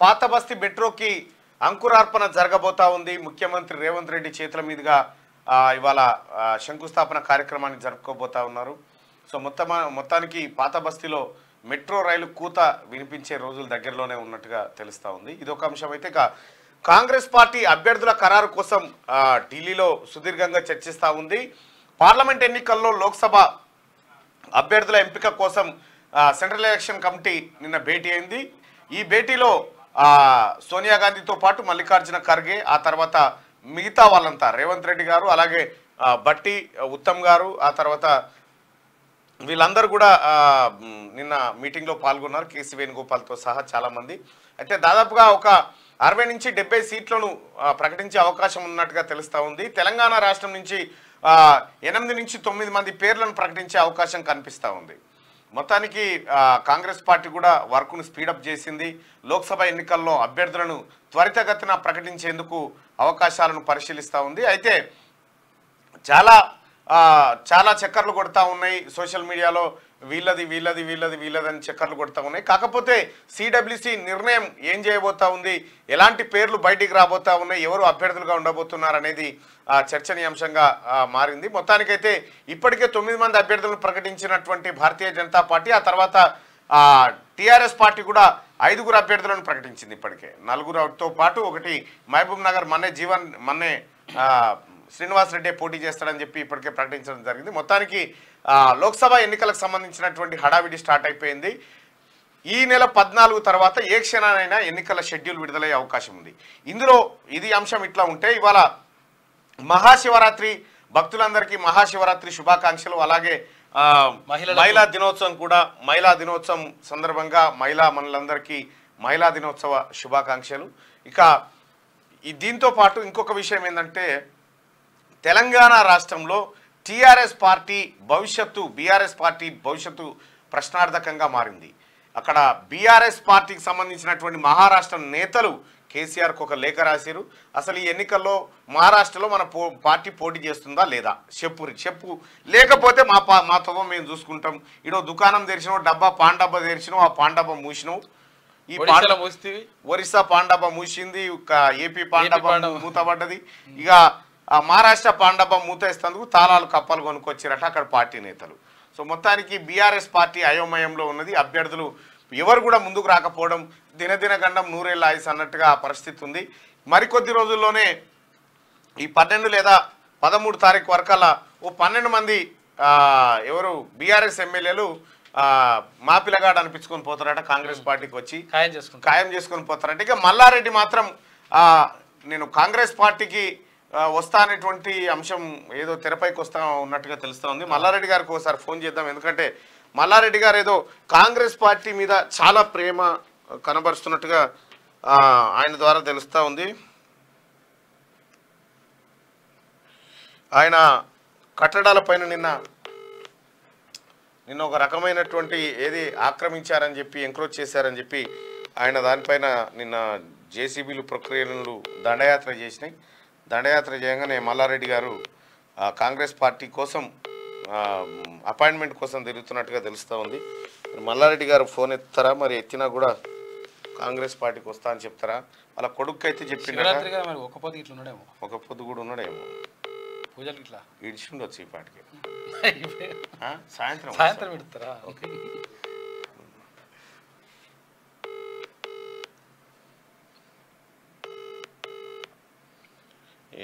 పాత బస్తీ మెట్రోకి అంకురార్పణ జరగబోతా ఉంది. ముఖ్యమంత్రి రేవంత్ రెడ్డి చేతుల మీదుగా ఇవాళ శంకుస్థాపన కార్యక్రమాన్ని జరుపుకోబోతా ఉన్నారు. సో మొత్తానికి పాత బస్తీలో మెట్రో రైలు కూత వినిపించే రోజులు దగ్గరలోనే ఉన్నట్టుగా తెలుస్తూ ఉంది. ఇదొక అంశం. అయితే కాంగ్రెస్ పార్టీ అభ్యర్థుల ఖరారు కోసం ఢిల్లీలో సుదీర్ఘంగా చర్చిస్తూ ఉంది. పార్లమెంట్ ఎన్నికల్లో లోక్సభ అభ్యర్థుల ఎంపిక కోసం సెంట్రల్ ఎలక్షన్ కమిటీ నిన్న భేటీ అయింది. ఈ భేటీలో సోనియా గాంధీతో పాటు మల్లికార్జున ఖర్గే, ఆ తర్వాత మిగతా వాళ్ళంతా రేవంత్ రెడ్డి గారు, అలాగే బట్టి ఉత్తమ్ గారు, ఆ తర్వాత వీళ్ళందరూ కూడా నిన్న మీటింగ్లో పాల్గొన్నారు. కేసీ వేణుగోపాల్తో సహా చాలామంది. అయితే దాదాపుగా ఒక 60 నుంచి 70 సీట్లను ప్రకటించే అవకాశం ఉన్నట్టుగా తెలుస్తూ ఉంది. తెలంగాణ రాష్ట్రం నుంచి 8 నుంచి 9 మంది పేర్లను ప్రకటించే అవకాశం కనిపిస్తూ ఉంది. మొత్తానికి కాంగ్రెస్ పార్టీ కూడా వర్క్ను స్పీడప్ చేసింది. లోక్సభ ఎన్నికల్లో అభ్యర్థులను త్వరితగతిన ప్రకటించేందుకు అవకాశాలను పరిశీలిస్తూ ఉంది. అయితే చాలా చక్కర్లు కొడతా ఉన్నాయి సోషల్ మీడియాలో. వీళ్ళది అని చక్కర్లు కొడతా ఉన్నాయి. కాకపోతే సిడబ్ల్యూసి నిర్ణయం ఏం చేయబోతా ఉంది, ఎలాంటి పేర్లు బయటికి రాబోతా ఉన్నాయి, ఎవరు అభ్యర్థులుగా ఉండబోతున్నారు అనేది చర్చనీయాంశంగా మారింది. మొత్తానికైతే ఇప్పటికే 9 మంది అభ్యర్థులను ప్రకటించినటువంటి భారతీయ జనతా పార్టీ, ఆ తర్వాత టీఆర్ఎస్ పార్టీ కూడా 5 అభ్యర్థులను ప్రకటించింది. ఇప్పటికే 4తో పాటు ఒకటి మహబూబ్ నగర్ మన్నే శ్రీనివాస్ రెడ్డి పోటీ చేస్తాడని చెప్పి ఇప్పటికే ప్రకటించడం జరిగింది. మొత్తానికి లోక్సభ ఎన్నికలకు సంబంధించినటువంటి హడావిడి స్టార్ట్ అయిపోయింది. ఈ నెల 14 తర్వాత ఏ క్షణానైనా ఎన్నికల షెడ్యూల్ విడుదలయ్యే అవకాశం ఉంది. ఇందులో ఇది అంశం ఇట్లా ఉంటే, ఇవాళ మహాశివరాత్రి, భక్తులందరికీ మహాశివరాత్రి శుభాకాంక్షలు. అలాగే మహిళా దినోత్సవం కూడా, మహిళా దినోత్సవం సందర్భంగా మనులందరికీ మహిళా దినోత్సవ శుభాకాంక్షలు. ఇక దీంతో పాటు ఇంకొక విషయం ఏంటంటే, తెలంగాణ రాష్ట్రంలో టీఆర్ఎస్ పార్టీ భవిష్యత్తు, బీఆర్ఎస్ పార్టీ భవిష్యత్తు ప్రశ్నార్థకంగా మారింది. అక్కడ బీఆర్ఎస్ పార్టీకి సంబంధించినటువంటి మహారాష్ట్ర నేతలు కేసీఆర్కు ఒక లేఖ రాశారు. అసలు ఈ ఎన్నికల్లో మహారాష్ట్రలో మన పార్టీ పోటీ చేస్తుందా లేదా చెప్పు, లేకపోతే మా తొవ్వ మేము చూసుకుంటాం. ఇడో దుకాణం తెరిచినావు, పాన్ డబ్బా తెరిచినావు, ఆ పాన్ డబ్బా మూసినావు. ఈ ఒరిస్సా పాన్ డబ్బా మూసింది, ఏపీ పాన్ డబ్బా మూతపడ్డది. ఇక మహారాష్ట్ర పాన్ డబ్బా మూతేస్తేందుకు తాళాలు కప్పలు కొనుక్కొచ్చారట అక్కడ పార్టీ నేతలు. సో మొత్తానికి బీఆర్ఎస్ పార్టీ అయోమయంలో ఉన్నది. అభ్యర్థులు ఎవరు కూడా ముందుకు రాకపోవడం, దినదిన గండం నూరేళ్ళ ఆయుస్ అన్నట్టుగా పరిస్థితి ఉంది. మరికొద్ది రోజుల్లోనే ఈ 12 లేదా 13 తారీఖు వరకల్లా ఓ 12 మంది ఎవరు బీఆర్ఎస్ ఎమ్మెల్యేలు మా పిల్లగాడు అనిపించుకొని పోతారట, కాంగ్రెస్ పార్టీకి వచ్చి ఖాయం చేసుకొని పోతారట. ఇక మల్లారెడ్డి మాత్రం నేను కాంగ్రెస్ పార్టీకి వస్తా అనేటువంటి అంశం ఏదో తెరపైకి వస్తా ఉన్నట్టుగా తెలుస్తూ ఉంది. మల్లారెడ్డి గారికి ఒకసారి ఫోన్ చేద్దాం. ఎందుకంటే మల్లారెడ్డి గారు ఏదో కాంగ్రెస్ పార్టీ మీద చాలా ప్రేమ కనబరుస్తున్నట్టుగా ఆయన ద్వారా తెలుస్తూ ఉంది. ఆయన కట్టడాలపైన నిన్న ఒక రకమైనటువంటి ఏది ఆక్రమించారని చెప్పి, ఎంక్రోచ్ చేశారని చెప్పి ఆయన దానిపైన నిన్న జేసీబీలు ప్రక్రియలు దండయాత్ర చేసినాయి. దండయాత్ర చేయగానే మల్లారెడ్డి గారు కాంగ్రెస్ పార్టీ కోసం అపాయింట్మెంట్ కోసం తిరుగుతున్నట్టుగా తెలుస్తూ ఉంది. మల్లారెడ్డి గారు ఫోన్ ఎత్తారా, మరి ఎత్తినా కూడా కాంగ్రెస్ పార్టీకి వస్తా అని చెప్తారా? వాళ్ళ కొడుకు అయితే చెప్పిండు, ఒక పొద్దు కూడా ఉన్నాడేమో, ఇడిచి ఉండొచ్చు ఈ పార్టీకి. సాయంత్రం పెడతారా? ఓకే.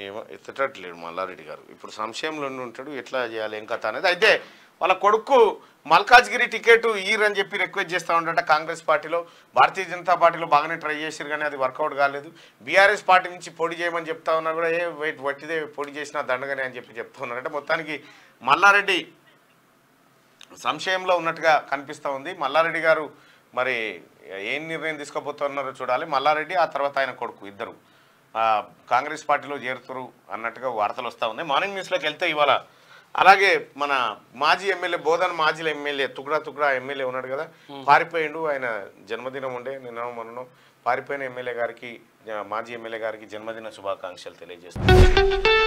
ఏమో ఎత్తట్లేడు మల్లారెడ్డి గారు. ఇప్పుడు సంశయంలో ఉంటాడు, ఎట్లా చేయాలి ఏం కథ అనేది. అయితే వాళ్ళ కొడుకు మల్కాజ్గిరి టికెట్ అని చెప్పి రిక్వెస్ట్ చేస్తూ ఉంటాట కాంగ్రెస్ పార్టీలో. భారతీయ జనతా పార్టీలో బాగానే ట్రై చేశారు కానీ అది వర్కౌట్ కాలేదు. బీఆర్ఎస్ పార్టీ నుంచి పోటీ చేయమని చెప్తా ఉన్నా కూడా వట్టిదే పోటీ చేసినా దండగానే అని చెప్పి చెప్తూ ఉన్నారంటే మొత్తానికి మల్లారెడ్డి సంశయంలో ఉన్నట్టుగా కనిపిస్తూ ఉంది. మల్లారెడ్డి గారు మరి ఏం నిర్ణయం తీసుకోబోతున్నారో చూడాలి. మల్లారెడ్డి ఆ తర్వాత ఆయన కొడుకు ఇద్దరు కాంగ్రెస్ పార్టీలో చేరుతారు అన్నట్టుగా వార్తలు వస్తూ ఉన్నాయి. మార్నింగ్ న్యూస్లోకి వెళ్తే ఇవాళ అలాగే మన మాజీ ఎమ్మెల్యే బోధన్ మాజీ ఎమ్మెల్యే తుగ్రా ఎమ్మెల్యే ఉన్నాడు కదా, పారిపోయిండు. ఆయన జన్మదినం ఉండే మొన్న పారిపోయిన ఎమ్మెల్యే గారికి, మాజీ ఎమ్మెల్యే గారికి జన్మదిన శుభాకాంక్షలు తెలియజేస్తున్నాను.